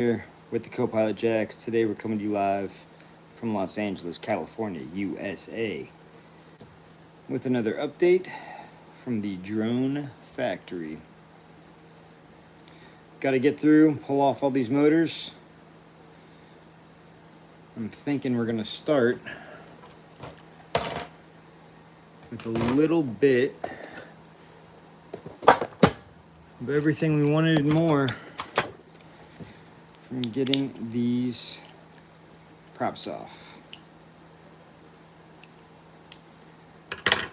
Here with the Co-Pilot Jacks. Today we're coming to you live from Los Angeles, California, USA, with another update from the drone factory. Got to get through, pull off all these motors. I'm thinking we're going to start with a little bit of everything we wanted and more from getting these props off.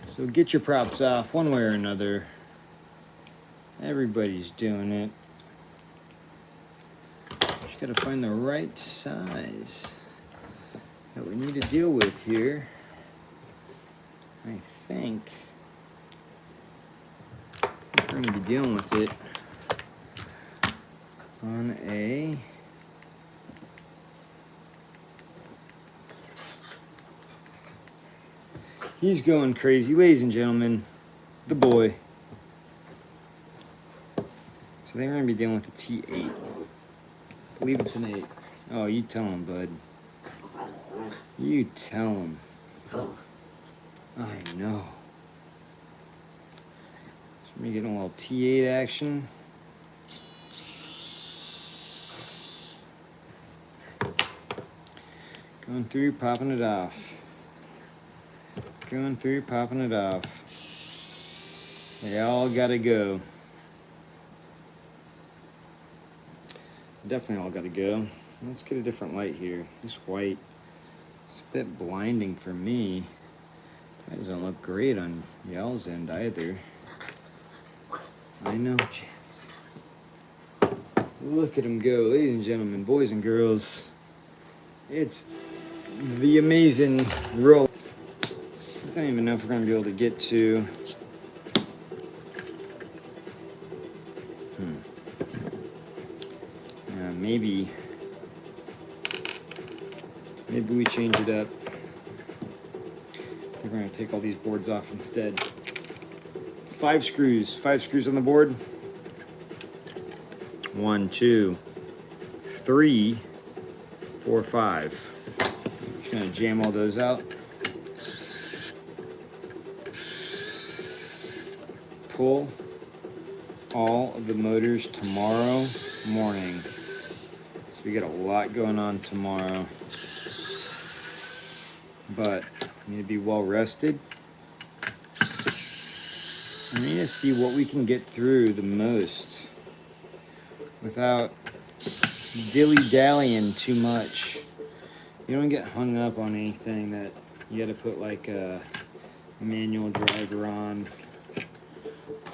So get your props off one way or another. Everybody's doing it. Just gotta find the right size that we need to deal with here. I think we're gonna be dealing with it on a He's going crazy, ladies and gentlemen, the boy. So they're going to be dealing with the T8. I believe it's an 8. Oh, you tell him, bud. You tell him. I know. So we're getting a little T8 action. Going through, popping it off. Going through, popping it off. They all gotta go. Definitely all gotta go. Let's get a different light here. This white is a bit blinding for me. That doesn't look great on y'all's end either. I know, James. Look at him go, ladies and gentlemen, boys and girls. It's the amazing roll. I don't even know if we're going to be able to get to maybe we change it up. We're going to take all these boards off instead. 5 screws on the board. 1, 2, 3, 4, 5. Just going to jam all those out. Pull all of the motors tomorrow morning. So we got a lot going on tomorrow. But we need to be well rested. I need to see what we can get through the most without dilly-dallying too much. You don't get hung up on anything that you got to put like a manual driver on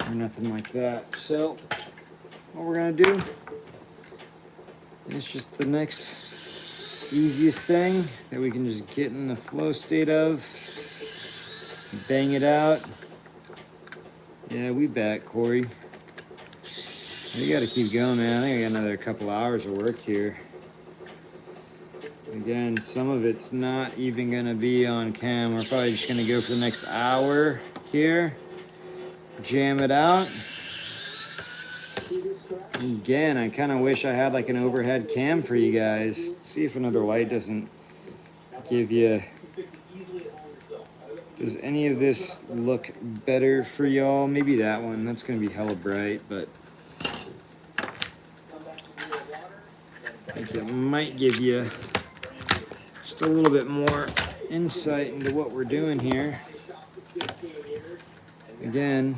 or nothing like that. So what we're gonna do is just the next easiest thing that we can just get in the flow state of, bang it out. Yeah, we back, Corey. We gotta keep going, man. I think I got another couple hours of work here. Again, some of it's not even gonna be on cam. We're probably just gonna go for the next hour here. Jam it out. Again, I kind of wish I had like an overhead cam for you guys. Let's see if another light doesn't give you... Does any of this look better for y'all? Maybe that one. That's going to be hella bright, but I think it might give you just a little bit more insight into what we're doing here. Again,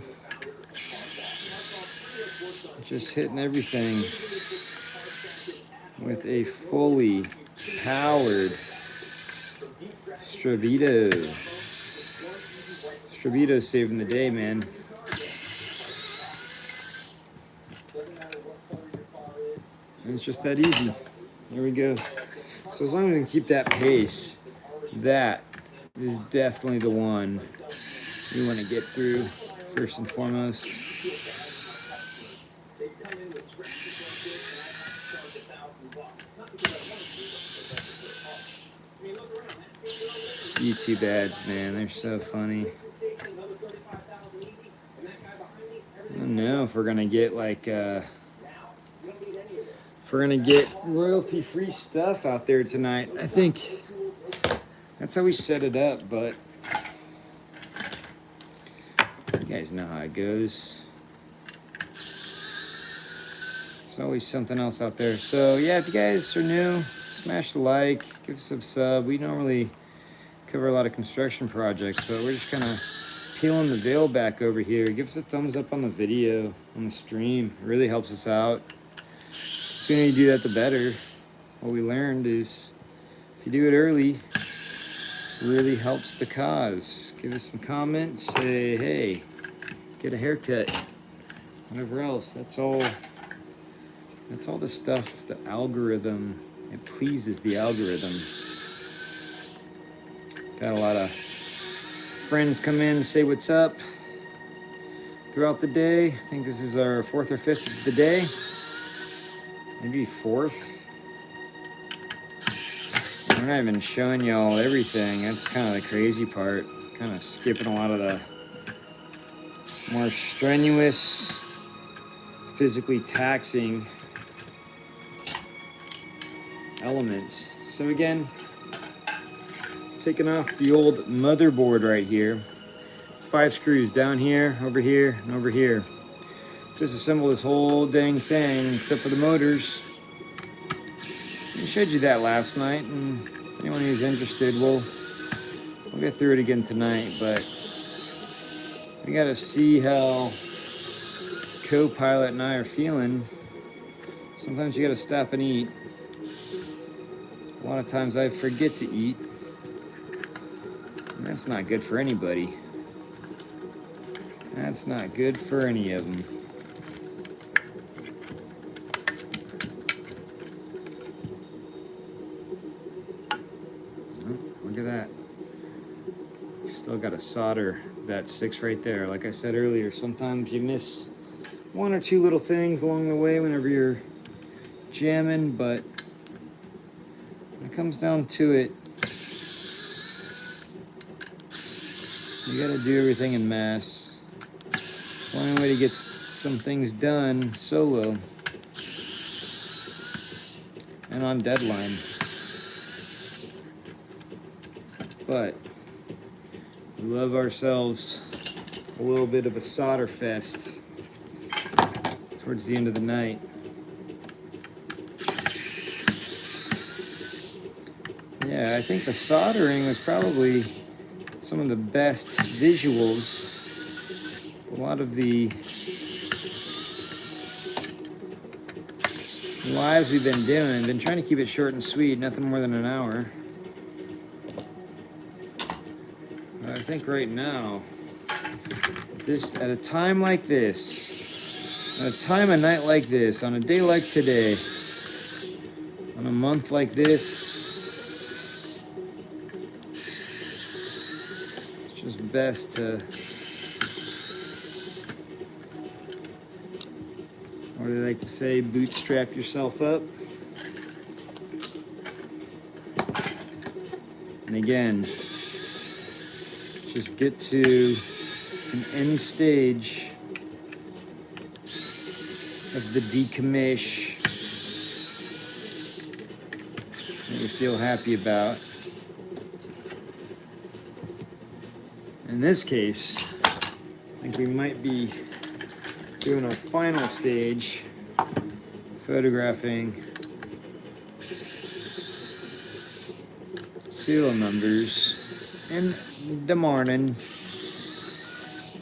just hitting everything with a fully powered Stravito. Stravito saving the day, man. And it's just that easy. There we go. So as long as we can keep that pace, that is definitely the one we want to get through first and foremost. YouTube ads, man, they're so funny. I don't know if we're gonna get like if we're gonna get royalty-free stuff out there tonight. I think that's how we set it up, but you guys know how it goes. There's always something else out there. So yeah, if you guys are new, smash the like, give us a sub. We normally cover a lot of construction projects, but we're just kind of peeling the veil back over here. Give us a thumbs up on the video, on the stream. It really helps us out. The sooner you do that, the better. What we learned is if you do it early, it really helps the cause. Give us some comments, say, hey, get a haircut, whatever else. That's all the stuff, the algorithm, it pleases the algorithm. Got a lot of friends come in to say what's up throughout the day. I think this is our 4th or 5th of the day. Maybe 4th. We're not even showing y'all everything. That's kind of the crazy part. Kind of skipping a lot of the more strenuous, physically taxing elements. So again, taking off the old motherboard right here. It's 5 screws down here, over here, and over here. Disassemble this whole dang thing, except for the motors. I showed you that last night, and anyone who's interested, we'll get through it again tonight, but we gotta see how co-pilot and I are feeling. Sometimes you gotta stop and eat. A lot of times I forget to eat. And that's not good for anybody. That's not good for any of them. Oh, look at that. Still got to solder that 6 right there. Like I said earlier, sometimes you miss 1 or 2 little things along the way whenever you're jamming, but when it comes down to it, you gotta do everything in mass. It's the only way to get some things done solo and on deadline. But we love ourselves a little bit of a solder fest towards the end of the night. Yeah, I think the soldering was probably some of the best visuals. A lot of the lives we've been trying to keep it short and sweet, nothing more than an hour. But I think right now, at a time like this, at a time of night like this, on a day like today, on a month like this, best to, what do they like to say, bootstrap yourself up. And again, just get to an end stage of the decommish that you feel happy about. In this case, I think we might be doing our final stage, photographing serial numbers in the morning.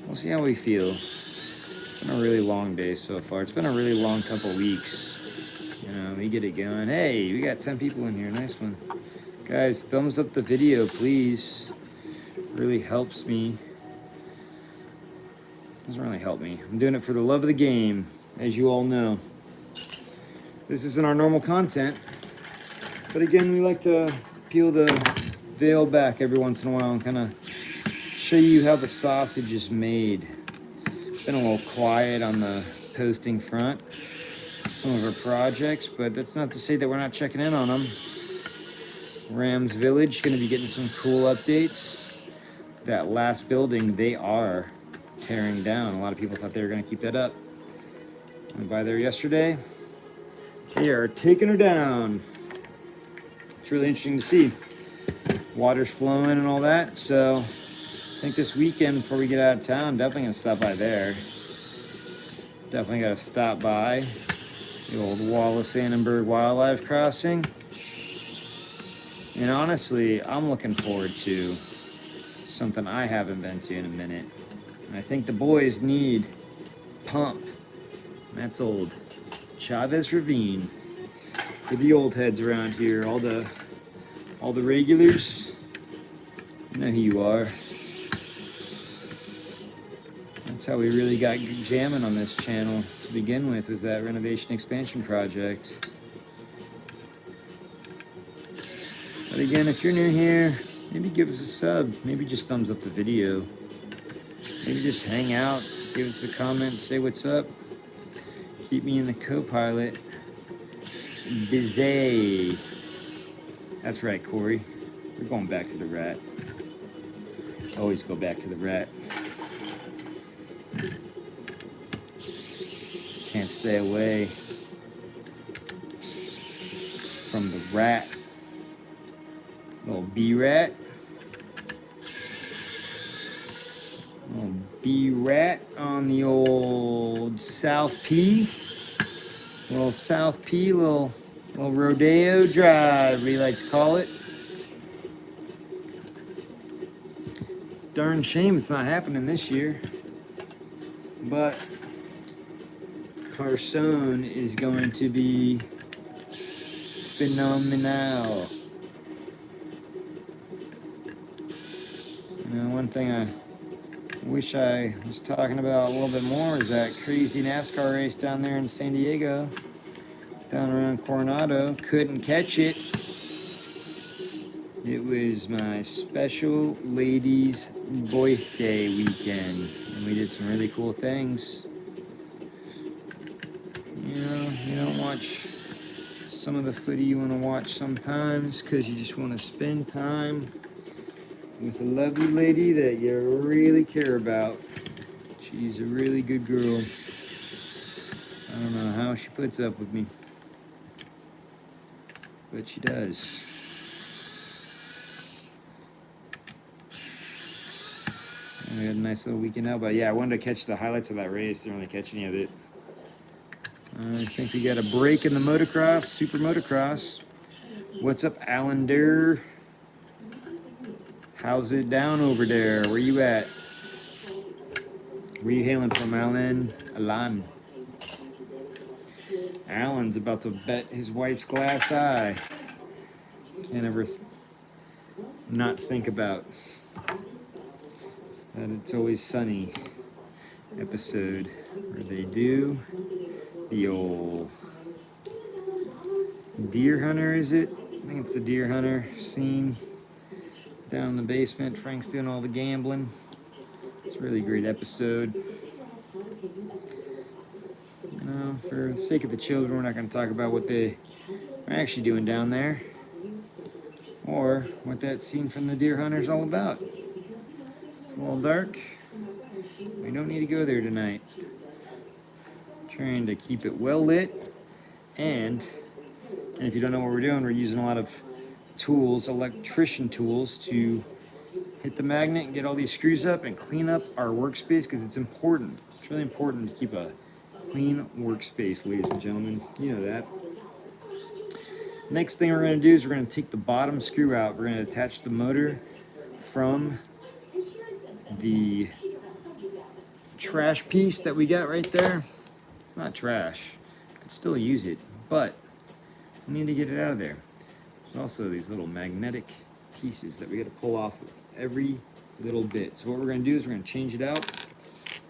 We'll see how we feel. It's been a really long day so far. It's been a really long couple weeks. You know, we get it going. Hey, we got 10 people in here. Nice one. Guys, thumbs up the video, please. Really helps me. Doesn't really help me. I'm doing it for the love of the game, as you all know. This isn't our normal content, but again, we like to peel the veil back every once in a while and kind of show you how the sausage is made. It's been a little quiet on the posting front, some of our projects, but that's not to say that we're not checking in on them. Rams Village, going to be getting some cool updates. That last building, they are tearing down. A lot of people thought they were going to keep that up. I went by there yesterday. They are taking her down. It's really interesting to see. Water's flowing and all that. So I think this weekend before we get out of town, definitely gonna stop by there. Definitely gotta stop by the old Wallace Annenberg Wildlife Crossing. And honestly, I'm looking forward to something I haven't been to in a minute. And I think the boys need pump. And that's old Chavez Ravine. For the old heads around here, all the regulars, you know who you are. That's how we really got jamming on this channel to begin with, was that renovation expansion project. But again, if you're new here, maybe give us a sub, maybe just thumbs up the video. Maybe just hang out, give us a comment, say what's up. Keep me in the co-pilot. Busy. That's right, Corey. We're going back to the rat. Always go back to the rat. Can't stay away from the rat. Little B-rat. Little B-rat on the old South P. Little South P, little Rodeo Drive, we like to call it. It's a darn shame it's not happening this year. But Carson is going to be phenomenal. You know, one thing I wish I was talking about a little bit more is that crazy NASCAR race down there in San Diego, down around Coronado. Couldn't catch it. It was my special ladies' birthday weekend, and we did some really cool things. You know, you don't watch some of the footy you want to watch sometimes because you just want to spend time with a lovely lady that you really care about. She's a really good girl. I don't know how she puts up with me, but she does. And we had a nice little weekend out, but yeah, I wanted to catch the highlights of that race. Didn't really catch any of it. I think we got a break in the motocross, super motocross. What's up, Alan Durr? How's it down over there? Where you at? Where you hailing from, Alan? Alan's about to bet his wife's glass eye. Can't ever not think about that It's Always Sunny episode where they do the old deer hunter, is it? I think it's the deer hunter scene. Down in the basement, Frank's doing all the gambling. It's a really great episode. For the sake of the children, we're not going to talk about what they are actually doing down there, or what that scene from the deer hunter is all about. It's a little dark. We don't need to go there tonight. Trying to keep it well lit, and if you don't know what we're doing, we're using a lot of tools, electrician tools, to hit the magnet and get all these screws up and clean up our workspace, because it's important. It's really important to keep a clean workspace, ladies and gentlemen. You know that. Next thing we're going to do is we're going to take the bottom screw out. We're going to attach the motor from the trash piece that we got right there. It's not trash. I can still use it, but we need to get it out of there. There's also these little magnetic pieces that we got to pull off with every little bit. So what we're going to do is we're going to change it out.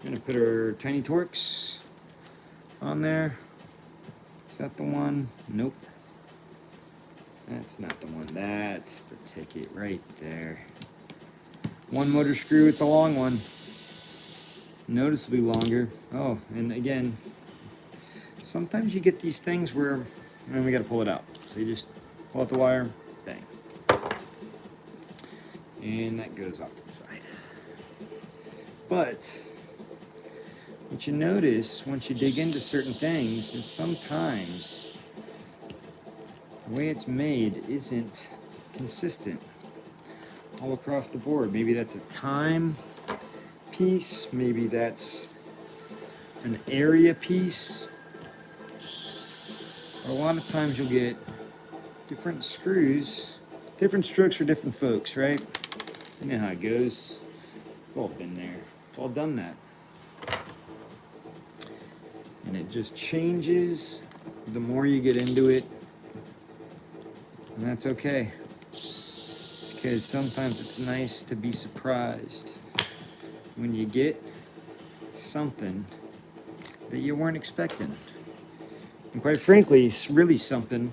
We're going to put our tiny Torx on there. Is that the one? Nope. That's not the one. That's the ticket right there. One motor screw. It's a long one. Noticeably longer. Oh, and again, sometimes you get these things where, and we got to pull it out. So you just pull out the wire, bang. And that goes off to the side. But what you notice once you dig into certain things is sometimes the way it's made isn't consistent all across the board. Maybe that's a time piece, maybe that's an area piece. But a lot of times you'll get different screws, different strokes for different folks, right? You know how it goes. We've all been there. We've all done that. And it just changes the more you get into it. And that's okay. Because sometimes it's nice to be surprised when you get something that you weren't expecting. And quite frankly, it's really something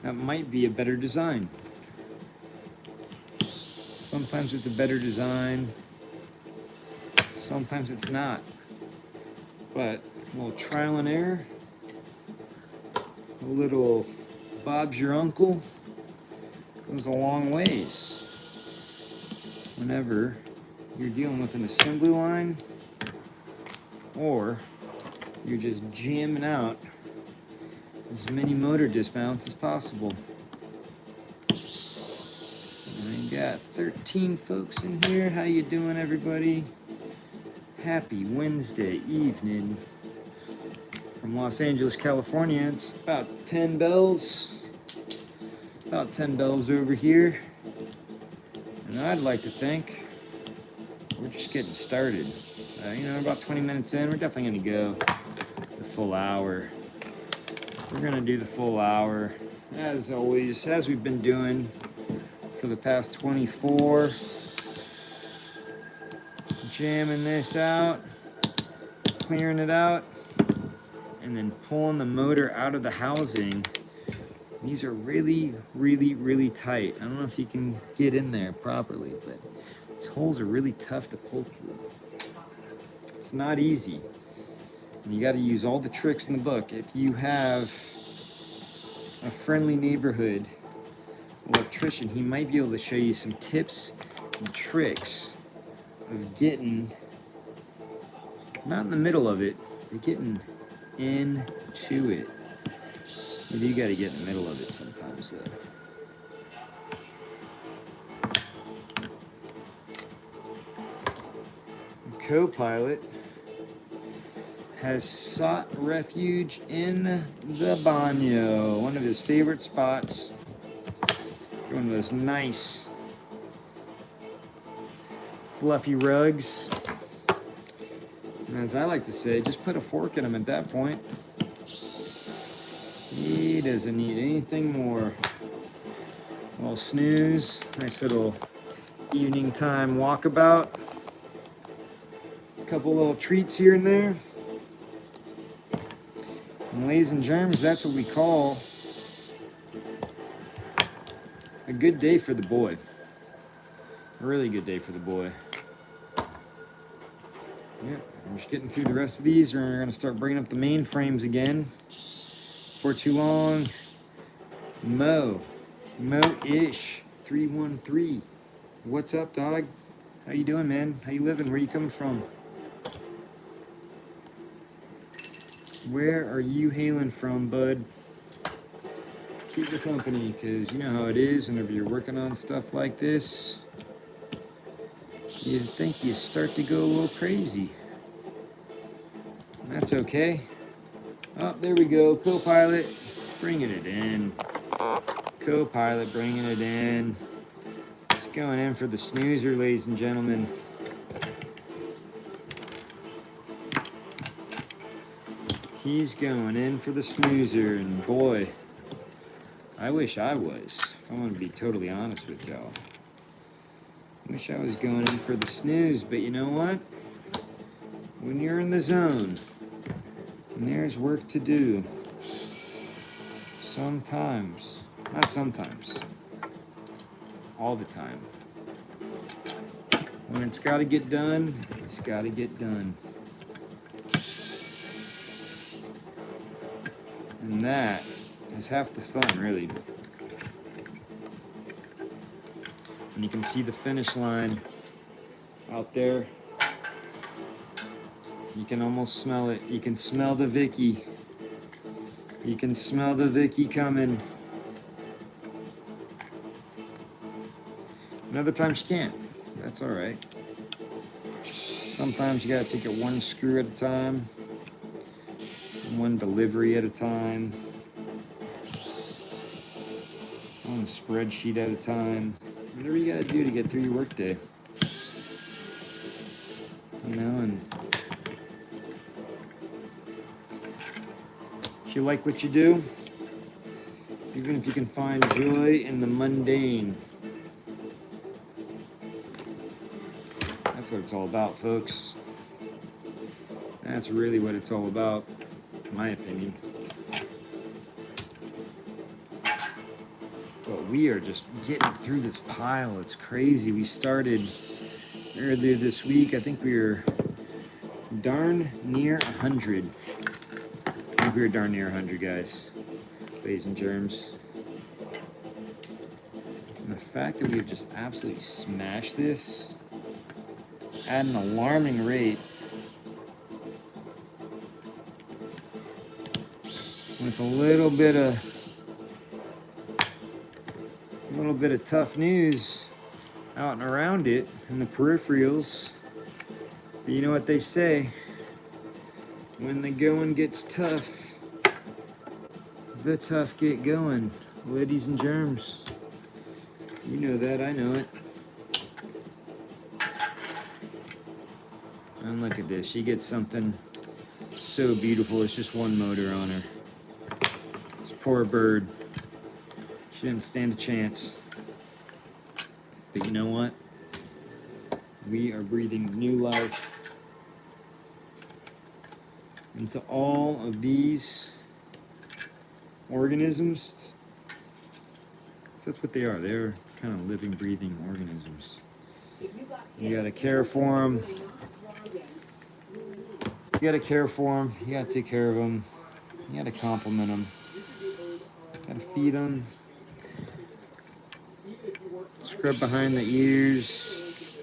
that might be a better design. Sometimes it's a better design, sometimes it's not. But a little trial and error, a little Bob's your uncle goes a long ways whenever you're dealing with an assembly line or you're just jamming out as many motor dismounts as possible. And I got 13 folks in here. How you doing, everybody? Happy Wednesday evening from Los Angeles, California. It's about 10 bells. About 10 bells over here. And I'd like to think we're just getting started. About 20 minutes in, we're definitely going to go the full hour. We're going to do the full hour, as always, as we've been doing for the past 24. Jamming this out, clearing it out, and then pulling the motor out of the housing. These are really, really, really tight. I don't know if you can get in there properly, but these holes are really tough to pull through. It's not easy. And you got to use all the tricks in the book. If you have a friendly neighborhood electrician, he might be able to show you some tips and tricks of getting, not in the middle of it, but getting into it. But you got to get in the middle of it sometimes, though. Copilot has sought refuge in the baño, one of his favorite spots. One of those nice fluffy rugs. And as I like to say, just put a fork in him at that point. He doesn't need anything more. A little snooze, nice little evening time walkabout. A couple little treats here and there. And ladies and germs, that's what we call a good day for the boy. A really good day for the boy. Yep, I'm just getting through the rest of these. We're going to start bringing up the main frames again. For too long. Mo-ish 313. What's up, dog? How you doing, man? How you living? Where you coming from? Where are you hailing from, bud? Keep the company, because you know how it is whenever you're working on stuff like this. You think you start to go a little crazy. And that's okay. Oh, there we go. Copilot, bringing it in. Copilot, bringing it in. Just going in for the snoozer, ladies and gentlemen. He's going in for the snoozer, and boy, I wish I was, if I'm going to be totally honest with y'all. I wish I was going in for the snooze, but you know what? When you're in the zone, and there's work to do, sometimes, not sometimes, all the time, when it's got to get done, it's got to get done. And that is half the fun, really. And you can see the finish line out there. You can almost smell it. You can smell the Vicky. You can smell the Vicky coming. And other times you can't. That's all right. Sometimes you gotta take it one screw at a time, one delivery at a time, one spreadsheet at a time. Whatever you gotta do to get through your workday. You know, and if you like what you do, even if you can find joy in the mundane, that's what it's all about, folks. That's really what it's all about, in my opinion. But we are just getting through this pile. It's crazy. We started earlier this week. I think we were darn near 100. I think we were darn near 100, guys. Ladies and germs. And the fact that we've just absolutely smashed this at an alarming rate with a little bit of tough news out and around it in the peripherals. But you know what they say, when the going gets tough, the tough get going. Ladies and germs, you know that, I know it. And look at this, she gets something so beautiful. It's just one motor on her. This poor bird, she didn't stand a chance. But you know what? We are breathing new life into all of these organisms. So that's what they are. They're kind of living, breathing organisms. You gotta care for them. You gotta care for them. You gotta take care of them. You gotta compliment them. You gotta feed them. Scrub behind the ears.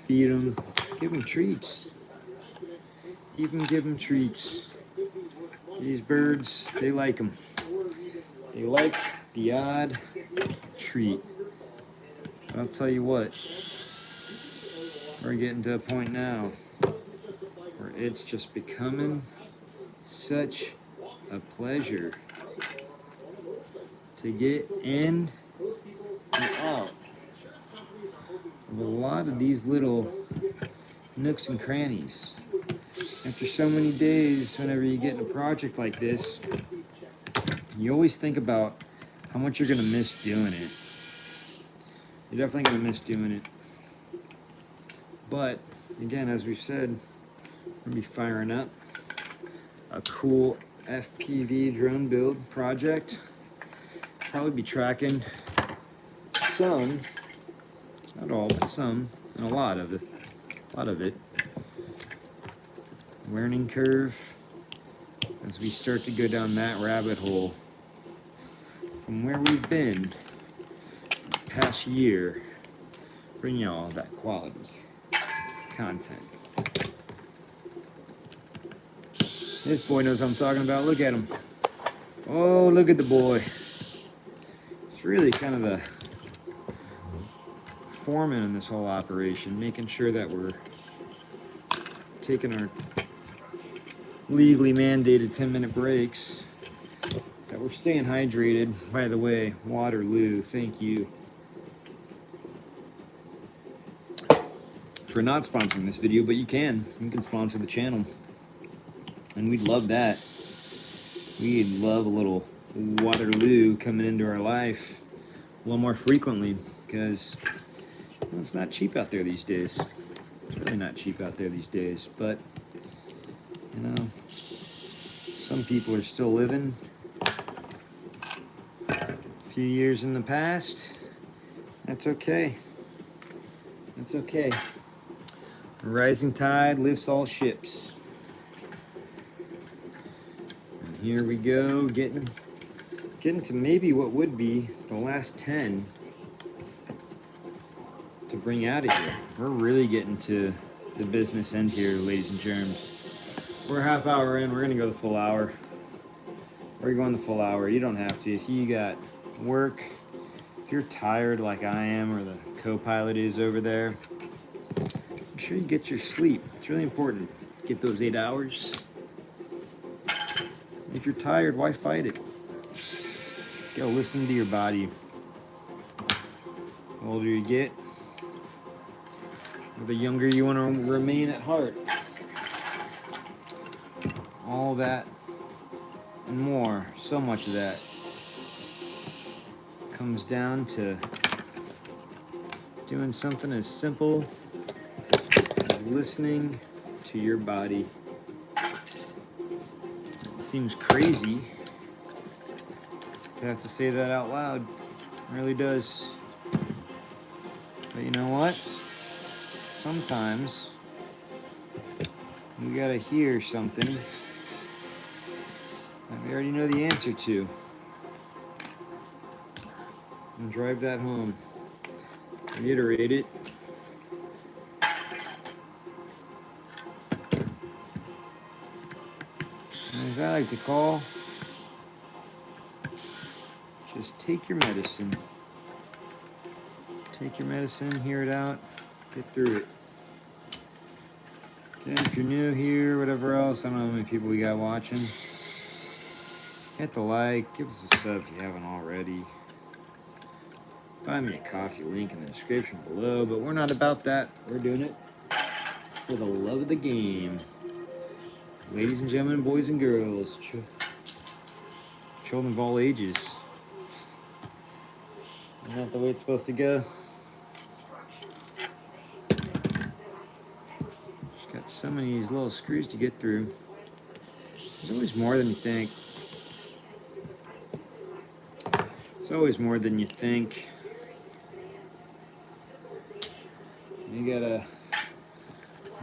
Feed them. Give them treats. Even give them treats. These birds, they like them. They like the odd treat. But I'll tell you what, we're getting to a point now where it's just becoming such a pleasure to get in and out of a lot of these little nooks and crannies. After so many days, whenever you get in a project like this, you always think about how much you're gonna miss doing it. You're definitely gonna miss doing it. But again, as we've said, we're gonna be firing up a cool FPV drone build project. Probably be tracking some, not all, but some, and a lot of it. Learning curve as we start to go down that rabbit hole from where we've been the past year, bring y'all that quality content. This boy knows what I'm talking about. Look at him. Oh, look at the boy. It's really kind of the foreman in this whole operation, making sure that we're taking our legally mandated 10-minute breaks, that we're staying hydrated. By the way, Waterloo, thank you for not sponsoring this video, but you can sponsor the channel, and we'd love that. We'd love a little Waterloo coming into our life a little more frequently, because it's not cheap out there these days. It's really not cheap out there these days, but you know, some people are still living a few years in the past. That's okay. That's okay. A rising tide lifts all ships. And here we go, getting to maybe what would be the last 10 to bring out of here. We're really getting to the business end here, ladies and germs. We're a half hour in. We're gonna go the full hour. We're going the full hour. You don't have to. If you got work, if If you're tired like I am, or the co-pilot is over there, make sure you get your sleep. It's really important. Get those 8 hours. If you're tired, why fight it? Go listen to your body. The older you get, the younger you want to remain at heart. All that and more, so much of that, comes down to doing something as simple as listening to your body. It seems crazy to have to say that out loud. It really does. But you know what? Sometimes you gotta hear something that we already know the answer to and drive that home. Reiterate it. And as I like to call, just take your medicine. Take your medicine, hear it out, get through it. And if you're new here, whatever else, I don't know how many people we got watching. Hit the like, give us a sub if you haven't already. Buy me a coffee, link in the description below, but we're not about that. We're doing it for the love of the game. Ladies and gentlemen, boys and girls, children of all ages. Isn't that the way it's supposed to go? Just got so many of these little screws to get through. There's always more than you think. It's always more than you think. You got a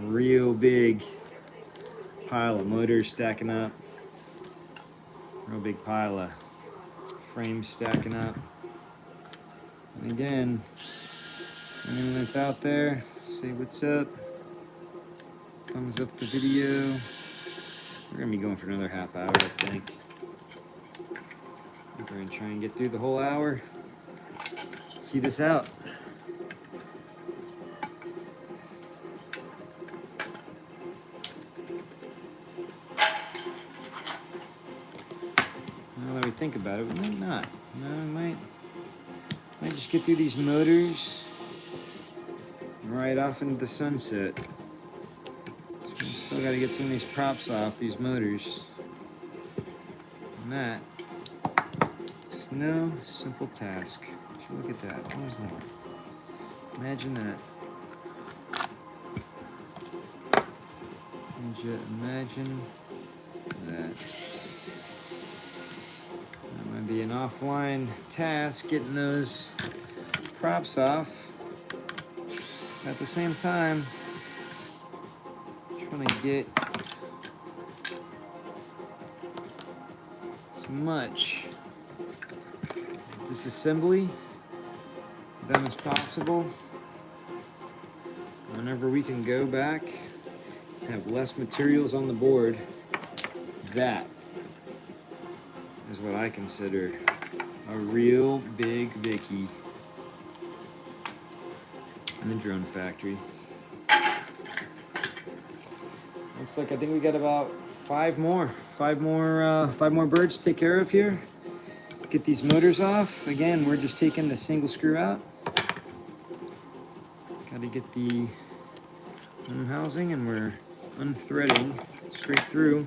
real big pile of motors stacking up. Real big pile of frames stacking up. And again, anyone that's out there, say what's up. Thumbs up the video. We're gonna be going for another half hour, I think. We're gonna try and get through the whole hour. See this out. Now that we think about it, we might not. No, we might just get through these motors and ride off into the sunset. So we still got to get some of these props off these motors. And that is no simple task. Look at that. What was that? Imagine that. Imagine that. That might be an offline task, getting those props off. At the same time, trying to get as much disassembly done as possible. Whenever we can go back, have less materials on the board, that is what I consider a real big Vicky in the drone factory. Looks like I think we got about five more birds to take care of here. Get these motors off. Again, we're just taking the single screw out. Got to get the housing, and we're unthreading straight through,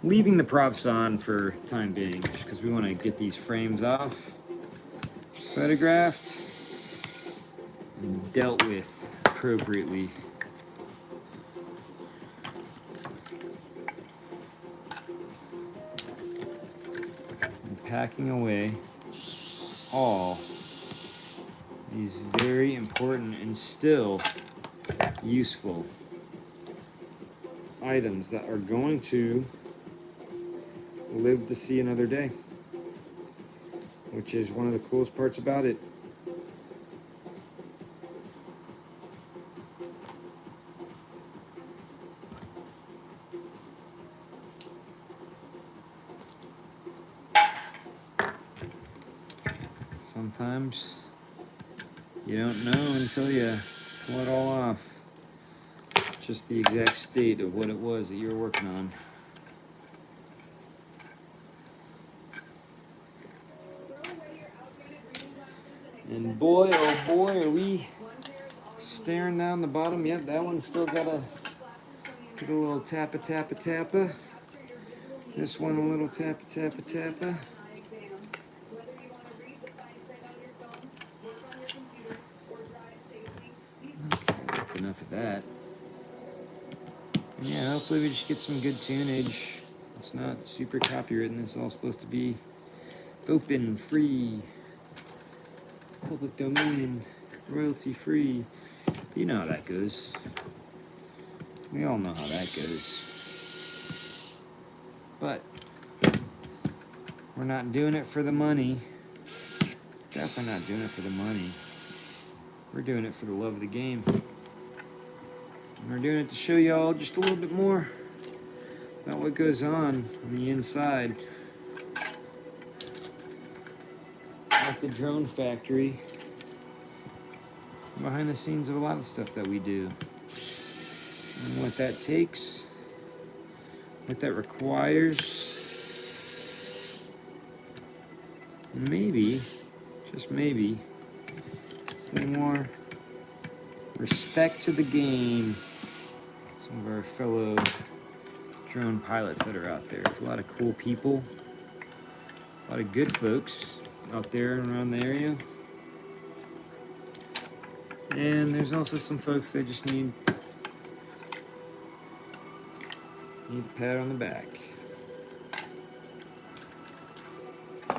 leaving the props on for time being, because we want to get these frames off, photographed, and dealt with appropriately. And packing away all these very important and still useful items that are going to live to see another day, which is one of the coolest parts about it. Sometimes you don't know until you pull it all off. Just the exact state of what it was that you were working on. And boy, oh boy, are we staring down the bottom. Yep, that one's still got a little tappa, tappa, tappa. This one a little tappa, tappa, tappa. Okay, that's enough of that. And yeah, hopefully we just get some good tunage. It's not super copywritten. This is all supposed to be open, free, public domain, royalty free. You know how that goes. We all know how that goes. But we're not doing it for the money. Definitely not doing it for the money. We're doing it for the love of the game. And we're doing it to show y'all just a little bit more about what goes on the inside. At the drone factory. Behind the scenes of a lot of stuff that we do. And what that takes. What that requires. Maybe, just maybe, some more respect to the game. Some of our fellow drone pilots that are out there. There's a lot of cool people, a lot of good folks out there around the area. And there's also some folks that just need a pat on the back.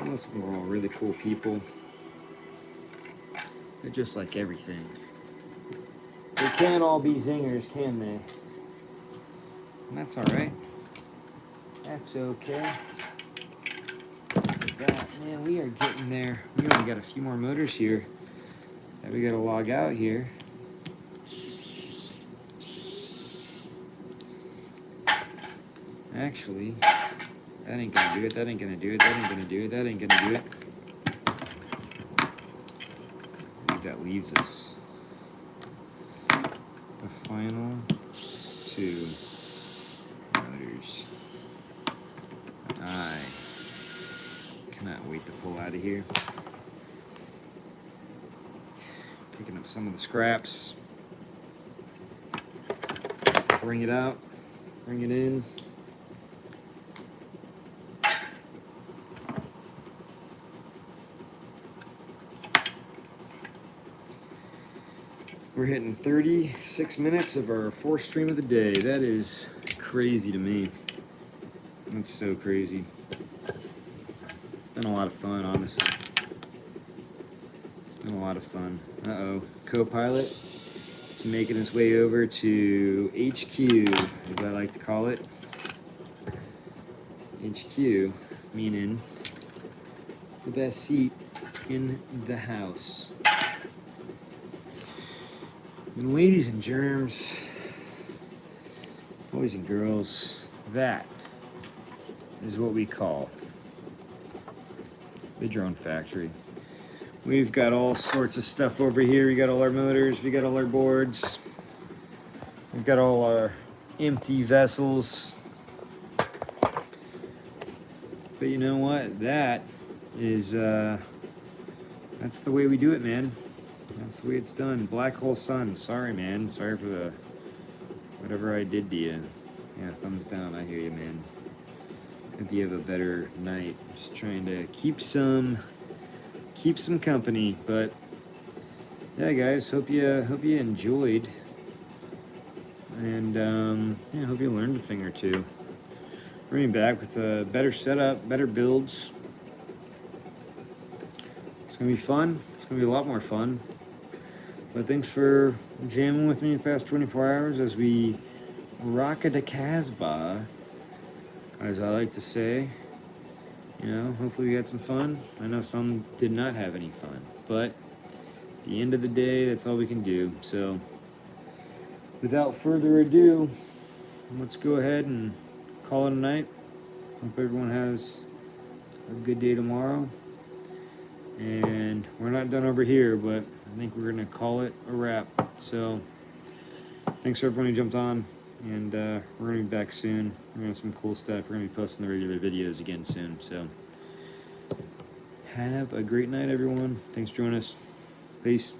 Most of them are all really cool people. They're just like everything. They can't all be zingers, can they? And that's alright. That's okay. Man, we are getting there. We only got a few more motors here that we gotta log out here. Actually, that ain't gonna do it, that ain't gonna do it, that ain't gonna do it, that ain't gonna do it. I think that leaves us the final 2 motors. I cannot wait to pull out of here. Picking up some of the scraps. Bring it out, bring it in. We're hitting 36 minutes of our 4th stream of the day. That is crazy to me. That's so crazy. Been a lot of fun, honestly. Been a lot of fun. Uh-oh. Co-pilot is making his way over to HQ, as I like to call it. HQ, meaning the best seat in the house. And ladies and germs, boys and girls, that is what we call the drone factory. We've got all sorts of stuff over here. We got all our motors, we got all our boards, we've got all our empty vessels. But you know what? That is, that's the way we do it, man. That's the way it's done. Black Hole Sun. Sorry, man. Sorry for the whatever I did to you. Yeah, thumbs down. I hear you, man. Hope you have a better night. Just trying to keep some company. But yeah, guys. Hope you enjoyed, and yeah, hope you learned a thing or two. Bringing back with a better setup, better builds. It's gonna be fun. It's gonna be a lot more fun. But thanks for jamming with me the past 24 hours as we rock a Casbah, as I like to say. You know, hopefully we had some fun. I know some did not have any fun, but at the end of the day, that's all we can do. So, without further ado, let's go ahead and call it a night. Hope everyone has a good day tomorrow. And And we're not done over here, but I think we're gonna call it a wrap. So thanks for everyone who jumped on, and we're gonna be back soon. We're gonna have some cool stuff. We're gonna be posting the regular videos again soon. So have a great night, everyone. Thanks for joining us. Peace.